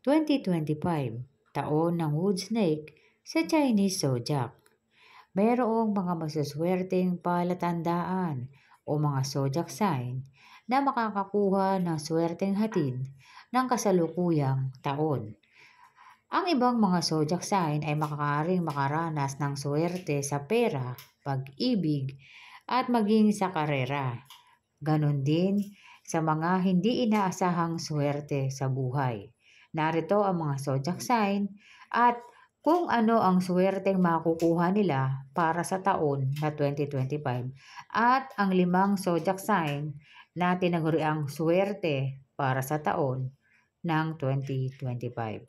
2025, taon ng wood snake sa Chinese zodiac. Mayroong mga masuswerteng palatandaan o mga zodiac sign na makakakuha ng swerteng hatid ng kasalukuyang taon. Ang ibang mga zodiac sign ay maaaring makaranas ng swerte sa pera, pag-ibig, at maging sa karera. Ganon din sa mga hindi inaasahang swerte sa buhay. Narito ang mga zodiac sign at kung ano ang swerteng makukuha nila para sa taon na 2025 at ang 5 zodiac sign na tinaguriang swerte para sa taon ng 2025.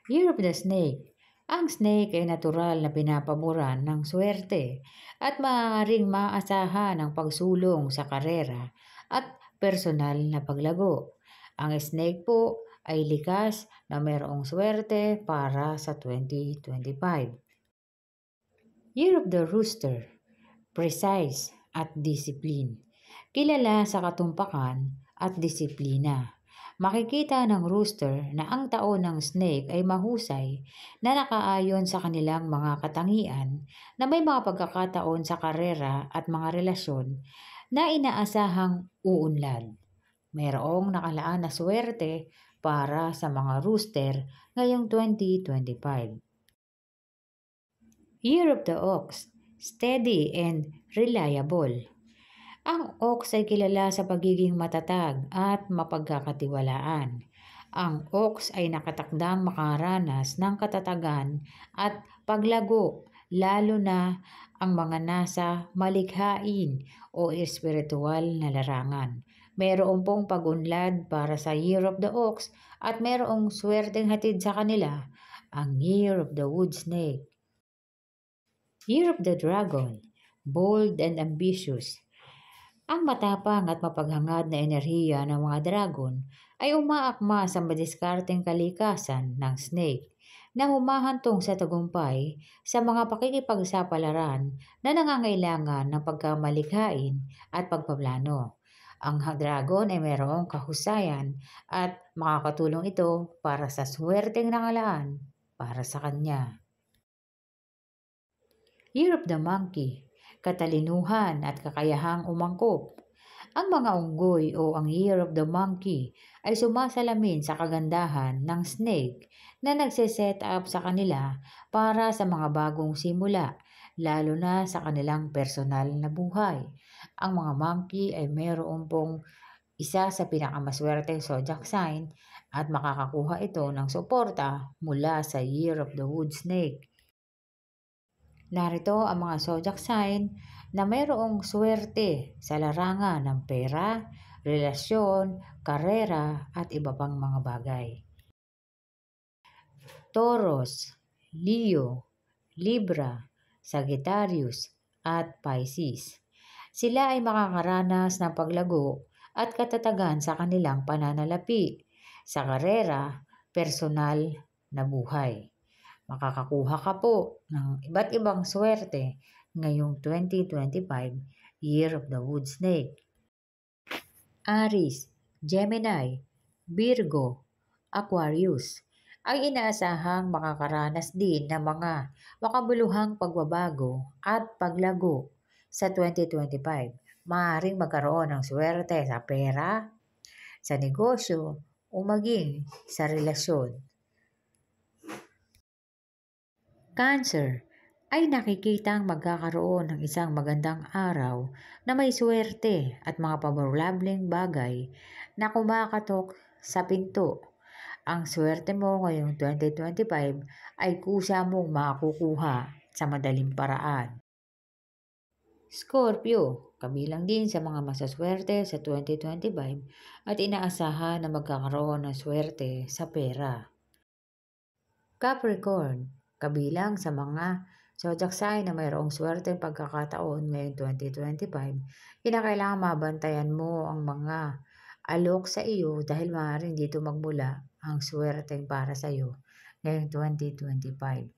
Year of the Snake. Ang snake ay natural na pinapaboran ng swerte at maaaring maasahan ang pagsulong sa karera at personal na paglago. Ang snake po ay likas na mayroong swerte para sa 2025. Year of the Rooster. Precise at discipline. Kilala sa katumpakan at disiplina. Makikita ng rooster na ang taon ng snake ay mahusay na nakaayon sa kanilang mga katangian na may mga pagkakataon sa karera at mga relasyon na inaasahang uunlad. Mayroong nakalaan na swerte para sa mga rooster ngayong 2025. Year of the Ox. Steady and reliable. Ang ox ay kilala sa pagiging matatag at mapagkakatiwalaan. Ang ox ay nakatakdang makaranas ng katatagan at paglago, lalo na ang mga nasa malikhain o espiritual na larangan. Mayroong pong pag-unlad para sa Year of the Ox at mayroong swerteng hatid sa kanila, ang Year of the Wood Snake. Year of the Dragon. Bold and ambitious. Ang matapang at mapaghangad na enerhiya ng mga dragon ay umaakma sa madiskarteng kalikasan ng snake na humahantong sa tagumpay sa mga pakikipagsapalaran na nangangailangan ng pagkamalikhain at pagpaplano. Ang dragon ay mayroong kahusayan at makakatulong ito para sa swerteng nangalaan para sa kanya. Year of the Monkey. Katalinuhan at kakayahang umangkop. Ang mga unggoy o ang Year of the Monkey ay sumasalamin sa kagandahan ng snake na nagse-set up sa kanila para sa mga bagong simula, lalo na sa kanilang personal na buhay. Ang mga monkey ay mayroon pong isa sa pinakamaswerteng zodiac sign at makakakuha ito ng suporta mula sa Year of the Wood Snake. Narito ang mga zodiac sign na mayroong swerte sa larangan ng pera, relasyon, karera at iba pang mga bagay. Taurus, Leo, Libra, Sagittarius at Pisces. Sila ay makakaranas ng paglago at katatagan sa kanilang pananalapi sa karera, personal na buhay. Makakakuha ka po ng iba't ibang swerte ngayong 2025, Year of the Wood Snake. Aries, Gemini, Virgo, Aquarius ay inaasahang makakaranas din ng mga makabuluhang pagbabago at paglago sa 2025. Maaaring magkaroon ng swerte sa pera, sa negosyo o maging sa relasyon. Cancer ay nakikitang magkakaroon ng isang magandang araw na may swerte at mga pamorlableng bagay na kumakatok sa pinto. Ang swerte mo ngayong 2025 ay kusa mong makukuha sa madaling paraan. Scorpio, kabilang din sa mga masaswerte sa 2025 at inaasahan na magkakaroon ng swerte sa pera. Capricorn, kabilang sa mga zodiac sign na mayroong swerteng pagkakataon ngayong 2025, kinakailangan mabantayan mo ang mga alok sa iyo dahil maaaring dito magmula ang swerteng para sa iyo ngayong 2025.